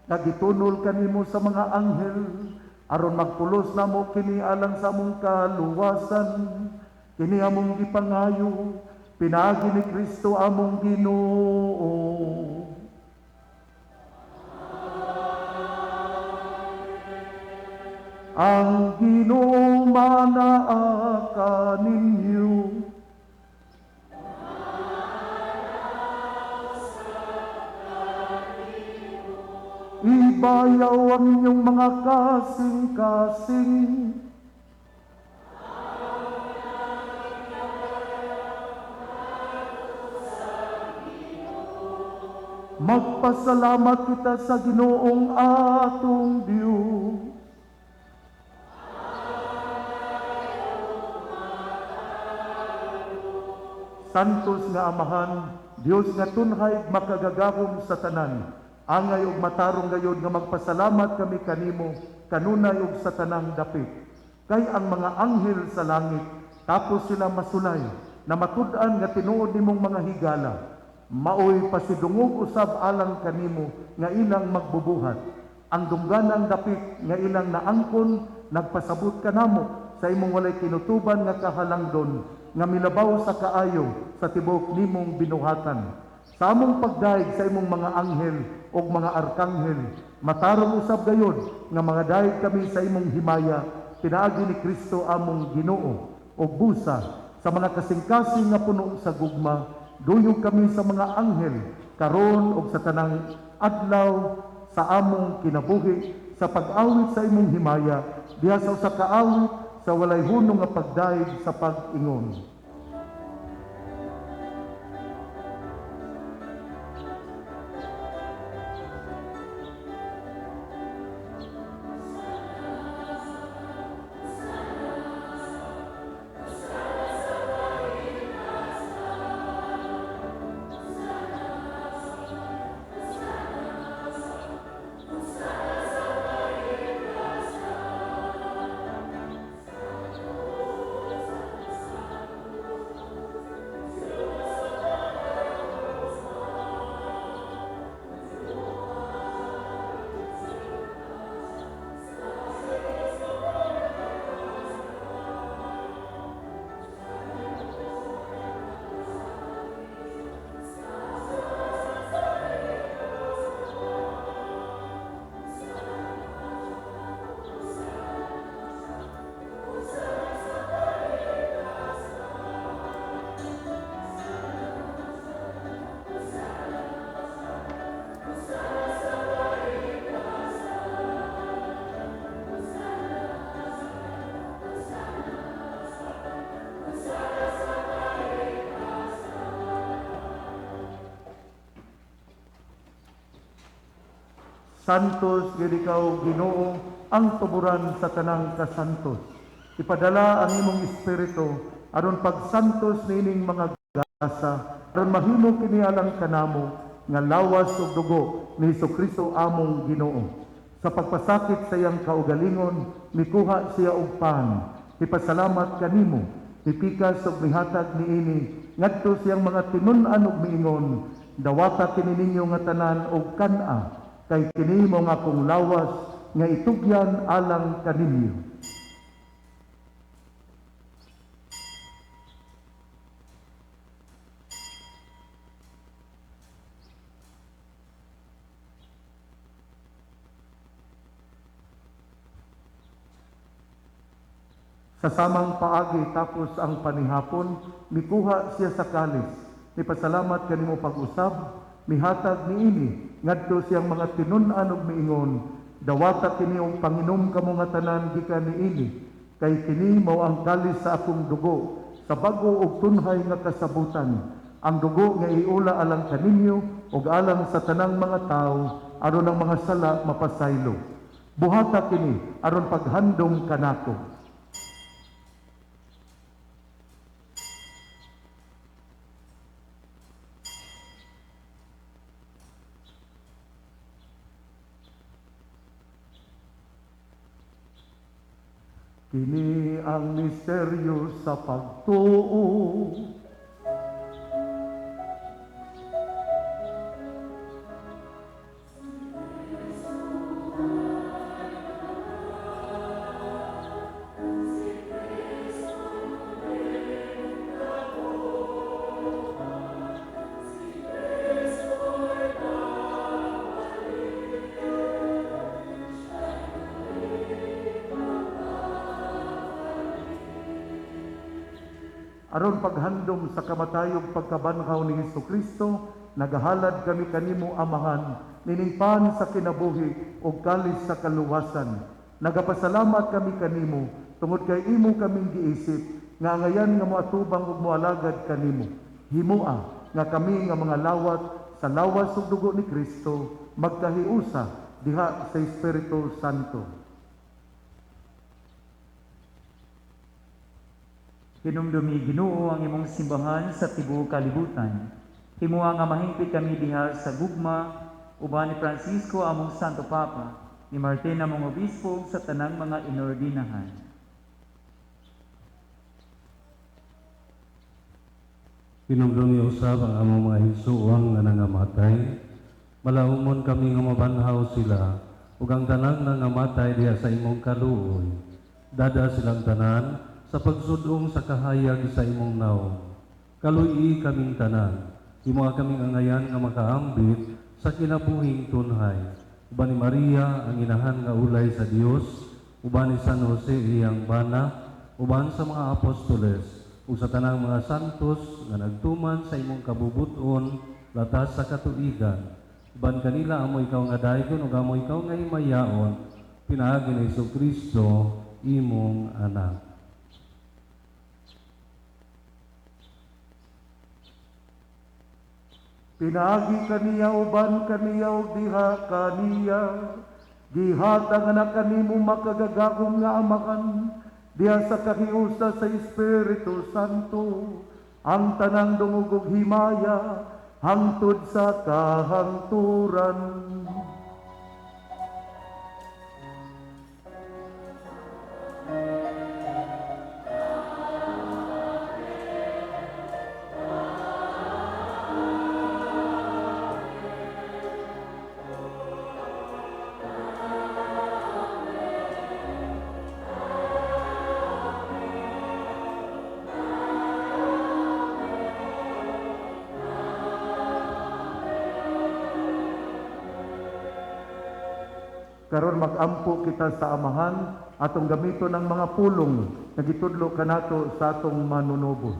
nagitunol kanimo sa mga anghel, aron magpulos namo kini alang sa among kaluwasan. Kini among gipangayo, pinaagi ni Kristo among Ginoo. Ang Ginoo manaa kaninyo. Ibayaw ang inyong mga kasing-kasing. Magpasalamat kita sa Ginoong atong Diyos. Santos nga Amahan, Dios nga tunhay makagagahom sa tanan. Angay ug matarong gayud nga magpasalamat kami kanimo kanunay ug sa tanang dapit. Kay ang mga anghel sa langit tapos sila masulay na matud-an nga tinuod nimong mga higala. Maoy pasidungog usab alang kanimo nga ilang magbubuhat. Ang dungganang dapit nga ilang naangkon nagpasabot kanamo sa imong walay kinutuban nga kahalangdon nga milabaw sa kaayo sa tibok nimong binuhatan. Sa among pagdaig sa imong mga anghel o mga arkanghel, matarong usab gayud nga mga daig kami sa imong himaya, pinaagi ni Kristo among Ginoo o busa sa mga kasing-kasing nga puno sa gugma, duyog kami sa mga anghel karon og sa tanang adlaw sa among kinabuhi sa pag-awit sa imong himaya, diha sa usa ka awit sa walay hunong nga pagdaig sa pag-ingon. Santos gid ikaw Ginoo ang tuburan sa tanang kasantos. Ipadala ang imong espiritu aron pagsantos nining mga gasa aron mahimo kini alang kanamo nga lawas ug dugo ni Hesukristo among Ginoo. Sa pagpasakit sa iyang kaugalingon, mikuha siya og pan. Ipasalamat kanimo, ipikas ug mihatag niini ngadto siyang mga tinun-an ug miingon, dawata kini ninyo nga tanan og kan-a, kay kini mo nga akong lawas nga itugyan alang kaninyo. Sa samang paagi tapos ang panihapon, mikuha siya sa kalis. Nipasalamat kanimo pag-usab, mihatag niini ngadto siyang mga tinun-an ug miingon, dawata kini og panginom kamo nga tanan gikan niini, kay kini mao ang kalis sa akong dugo, sa bag-o ug tunhay nga kasabutan. Ang dugo nga iula alang kaninyo ug alang sa tanang mga tawo aron ang mga sala mapasaylo. Buhata kini aron paghandom kanako. Kini ang misteryo sa pagtuo. Aron paghandom sa kamatayog pagkabanhaw ni Hesukristo, nagahalad kami kanimo amahan, niningpan sa kinabuhi o kalis sa kaluwasan. Nagapasalamat kami kanimo, tungod kay imo kaming giisip, nga ngayan nga moatubang ug moalagad kanimo. Himua nga kami nga mga lawat sa lawas ug dugo ni Kristo, magkahiusa diha sa Espiritu Santo. Hinumdumi Ginoo ang imong simbahan sa tibuok kalibutan. Himuha nga mahingpit kami diha sa gugma, uban ni Francisco among Santo Papa, ni Martin among obispo sa tanang mga inordinahan. Hinumdumi usab ang among mga higsuong nga nangamatay. Malaumon kami nga mabanhaw sila, ug ang tanan nga namatay diha sa imong kaluoy. Dada silang tanan sa pagsudong sa kahayag sa imong naong. Kaluyi kaming tanan, imo kaming angayan nga makaambit sa kinabuhing tunhay. Uban ni Maria ang inahan nga ulay sa Dios, uban ni San Jose iyang bana, uban sa mga apostoles, ug sa tanang mga santos nga nagtuman sa imong kabubuton latas sa katuigan. Uban kanila amo ikaw nga daygon ug amo ikaw nga himayaon, pinaagi ni Hesukristo imong anak. Pinagi kaniya uban kaniya ug diha kaniya, gihatag na kanimo makagagahom nga amahan, diha sa kahiusa sa Espiritu Santo, ang tanang dungog ug himaya, hangtod sa kahangturan. Karon magampo kita sa amahan atong gamiton ang mga pulong nga gitudlo kanato sa atong manunubos.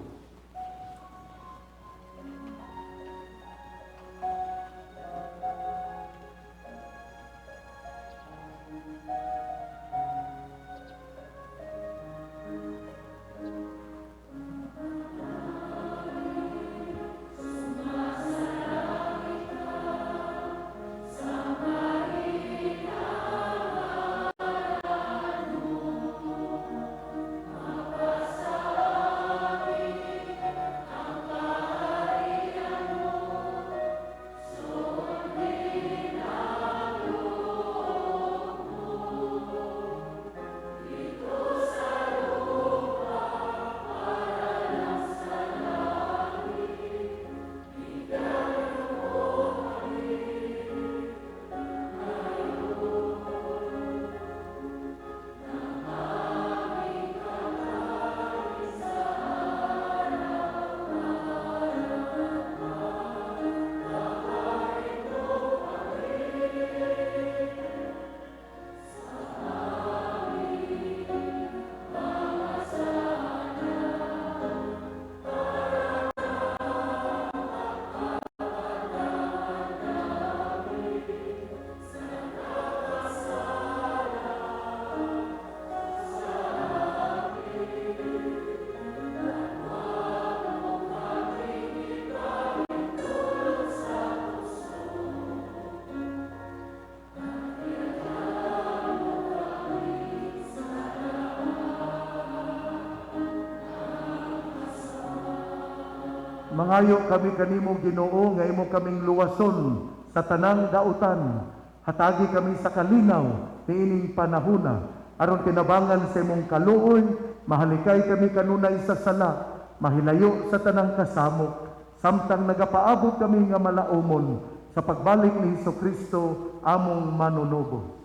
Mangayo kami kanimo Ginoo nga imo kaming luwason sa tanang dautan. Hatagi kami sa kalinaw niining panahona aron tinabangan sa imong kaluoy, mahalikay kami kanunay sa sala, mahilayo sa tanang kasamok, samtang nagapaabot kami nga malaumon sa pagbalik ni Hesukristo among manunubo.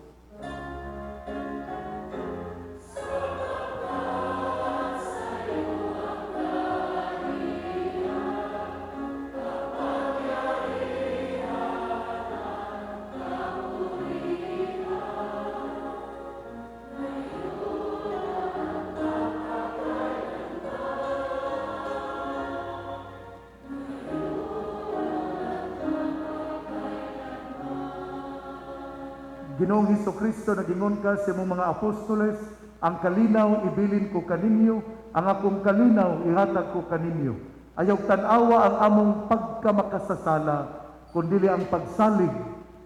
Ginoong Hesukristo, nagingon ka sa imong mga apostoles, ang kalinaw ibilin ko kaninyo, ang akong kalinaw ihatag ko kaninyo. Ayaw tanawa ang among pagkamakasasala, kundi ang pagsalig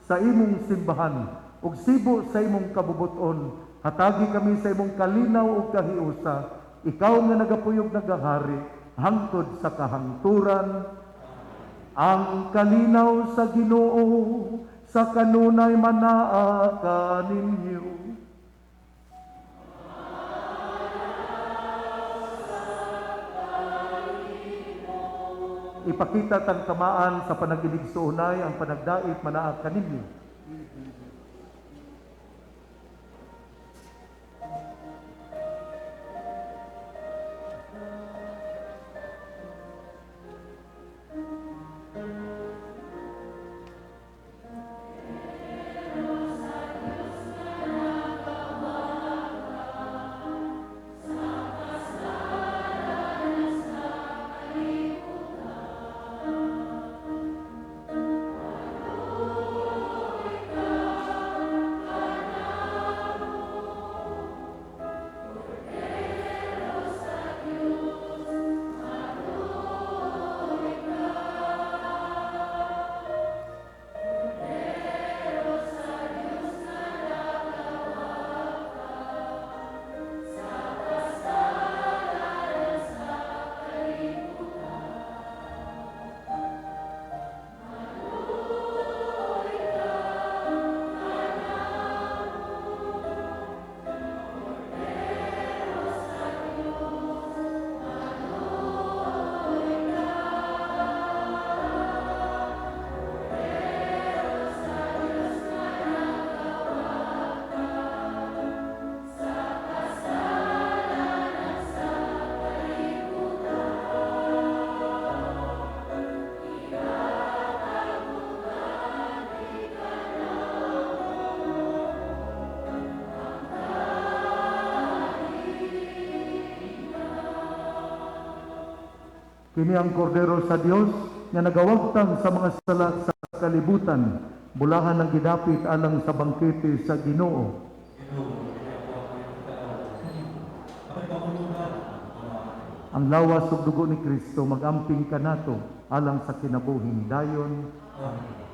sa imong simbahan, ug sibo sa imong kabubuton. Hatagi kami sa imong kalinaw ug kahiusa, ikaw nga nagapuyog nagahari, hangtod sa kahangturan. Ang kalinaw sa Ginoo, sa kanunay manaa kaninyo. Ipakita tang tamaan sa panagilig suunay ang panagdait manaa kaninyo. Kini ang kordero sa Dios nga nagawagtang sa mga sala sa kalibutan, bulahan ng gidapit alang sa bangkete sa Ginoo. Ang lawas ug dugo ni Kristo magamping kanato alang sa kinabuhing dayon. Amen.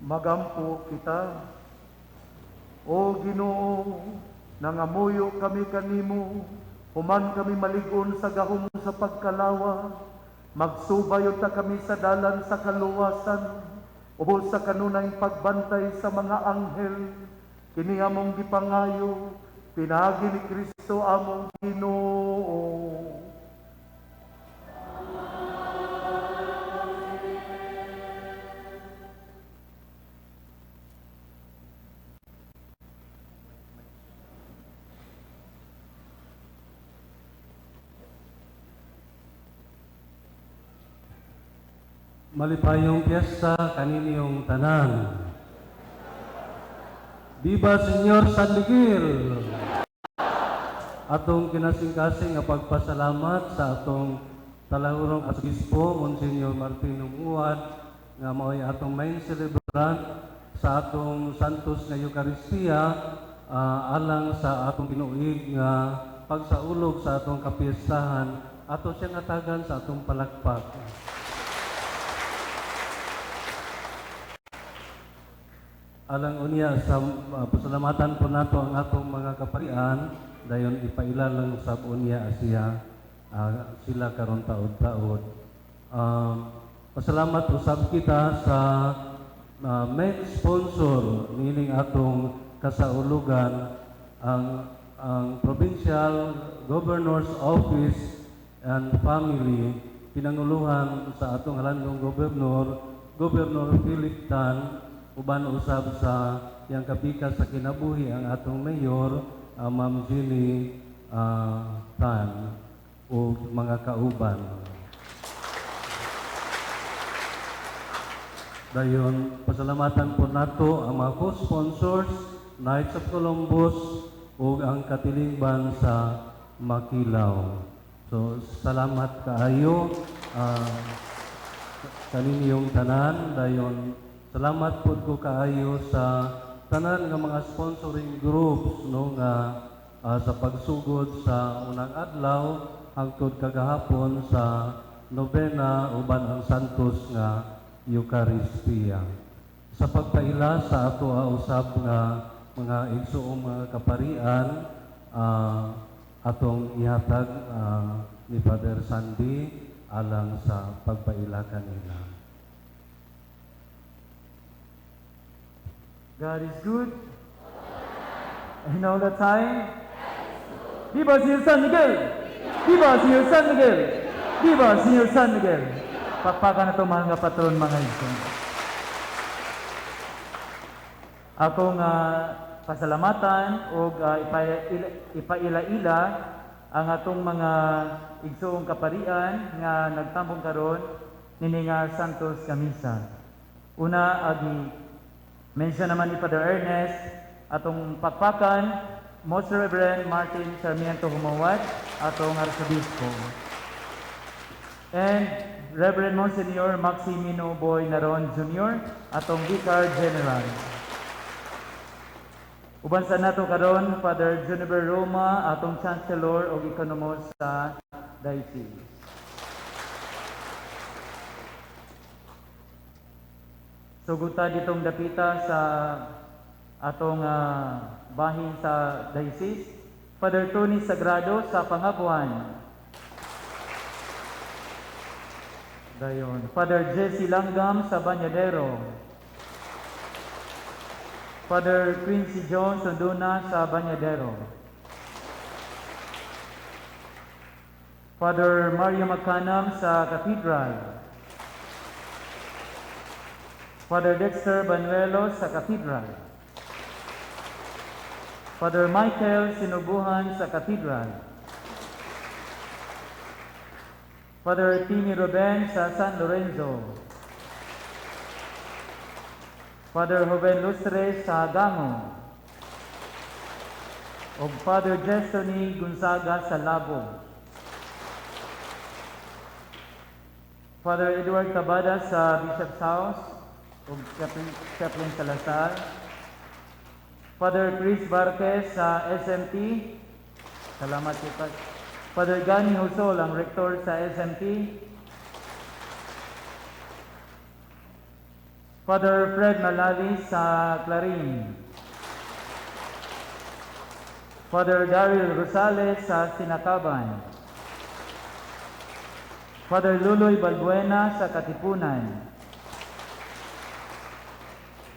Magampo kita, O Ginoo, nangamuyo kami kanimo, human kami maligon sa gahom sa pagkalawa, magsubayon ta kami sa dalan sa kaluwasan, o sa kanunay pagbantay sa mga anghel, kini among gipangayo, pinagi ni Kristo among Ginoo. Malipayong piyesta kaninyong tanan. Viva Senyor San Miguel! Atong kinasing-kasing nga pagpasalamat sa atong talahurong Obispo, Monsignor Martino Muad, nga mao'y atong main celebrant sa atong Santos nga Eucharistia, alang sa atong ginuig nga pagsaulog sa atong kapistahan, ato siyang atagan sa atong palakpak. Alang unya sa pasalamatan po nato ang atong mga kaparian, dayon ipailalang sa unya siya sila karon taod-taod. Pasalamat usab kita sa main sponsor nining atong kasaulugan, ang Provincial Governor's Office and Family, pinanguluhan sa atong halandong Gobernador Philip Tan, uban usab sa yang kapikas sa kinabuhi ang atong mayor, Ma'am Jenny Tan, o mga kauban. Dayon, pasalamatan po nato ang mga co-sponsors, Knights of Columbus, o ang katilingban sa Makilaw. So, salamat kaayo kaninyong tanan. Dayon, salamat po ko kaayo sa tanan nga mga sponsoring groups, no, nga sa pagsugod sa unang adlaw hangtod kagahapon sa nobena uban ang Santos nga Eucharistia. Sa pagpaila sa ato usab nga mga igsuong mga kaparian, atong ihatag ni Father Sandy alang sa pagpaila kanila. God is good. And all the time. Viva Señor San Miguel! Viva Señor San Miguel! Viva Señor San Miguel! Pakpakan na ito mga patron mga igsoon. Akong pasalamatan o ipaila-ila ang atong mga igsoong kaparian nga nagtambong karon nini nga Santos Kamisa. Una, mention naman ni Father Ernest, atong pakpakan, Most Reverend Martin Sarmiento Humawat, atong Arsobispo. And Reverend Monsignor Maximino Boy Naron Jr., atong Vicar General. Uban sa nato karon, Father Juniper Roma, atong Chancellor o Economos sa Diocese. Suguta ditong dapita sa atong bahin sa Diocese, Father Tony Sagrado sa Pangabuan. Dayon, Father Jesse Langgam sa Banyadero. Father Quincy John Sunduna sa Banyadero. Father Mario Macanam sa Cathedral. Father Dexter Banuelo sa Cathedral. Father Michael Sinubuhan sa Cathedral. Father Timmy Ruben sa San Lorenzo. Father Joven Lustre sa Gango. O Father Destiny Gonzaga sa Labo. Father Edward Tabada sa Bishop's House o Chaplain Salazar. Father Chris Barquez sa SMT. Salamat po. Father Gani Husol, ang Rector sa SMT. Father Fred Malalis sa Clarin. Father Daryl Rosales sa Sinakaban. Father Luloy Balbuena sa Katipunan.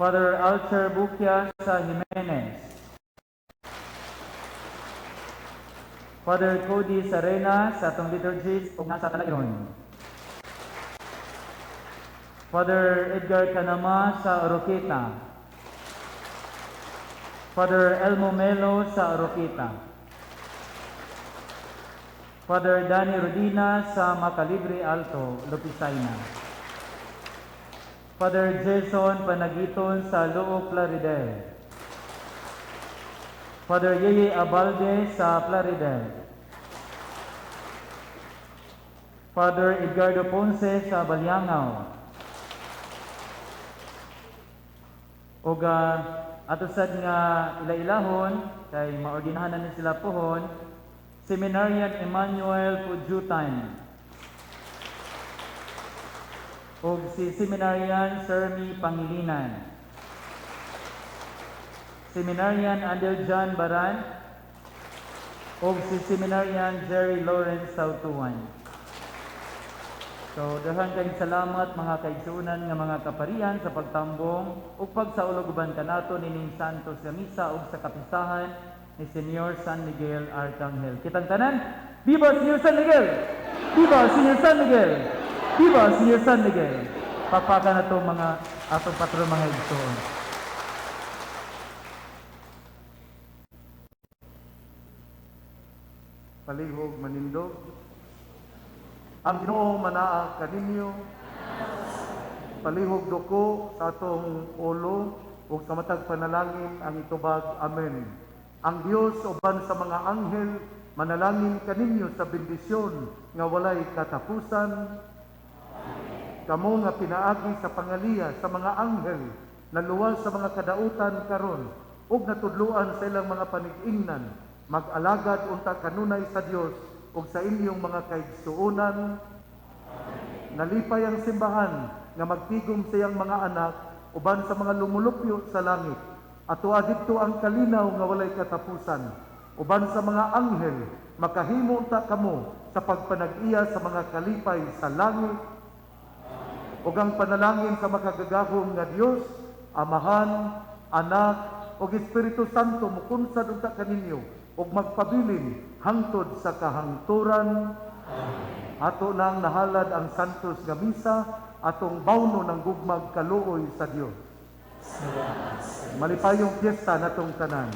Father Alcher Bukia sa Jimenez. Father Cody Sarena sa atong liturgies ug nasa Talayon. Father Edgar Canama sa Oroqueta. Father Elmo Melo sa Oroqueta. Father Danny Rodina sa Macalibre Alto, Lopisaina. Father Jason Panagiton sa Loo Plaridel. Father Yeye Abalde sa Plaridel. Father Edgardo Ponce sa Balyangaw. O ato sad nga ilailahon, kay maordinahan na sila pohon, Seminarian Emmanuel Pujutan. O si Seminarian Sermi Pangilinan. Seminarian Andel John Baran. O si Seminarian Jerry Lawrence Sautuan. So, daghang kayong salamat mga kaigsunan nga mga kaparian sa pagtambong ug pagsauluguban kanato nining Santos nga misa ug sa kapistahan ni Senyor San Miguel Arcangel. Kitang tanan, Viva Senyor San Miguel! Viva Senyor San Miguel! Viva Senyor San Miguel! Pakpaka na to mga atong patron mga igsoon. Palihog manindog. Ang Ginoo manaa kaninyo. Palihog duko sa atong ulo ug sa matag panalangin ang itubag. Amen. Ang Dios uban sa mga anghel manalangin kaninyo sa bendisyon nga walay katapusan. Kamo nga pinaagi sa pangaliya sa mga anghel na luwas sa mga kadautan karon ug natudluan sa ilang mga panig-ingnan mag-alagad unta kanunay sa Dios ug sa inyong mga kaigsuonan. Nalipay ang simbahan nga magtigom sa iyang mga anak uban sa mga lumulupyo sa langit. Ato adto ang kalinaw nga walay katapusan. Uban sa mga anghel makahimo ta kamo sa pagpanag-iya sa mga kalipay sa langit. Ug ang panalangin sa makagagahom nga Dios, Amahan, Anak ug Espiritu Santo mukunsad unta kaninyo ug magpabilin hangtod sa kahangturan. Ato nang nahalad ang Santos nga misa, atong bawno ng gugmag kaluoy sa Dios. Malipayong piyesta natong tanan.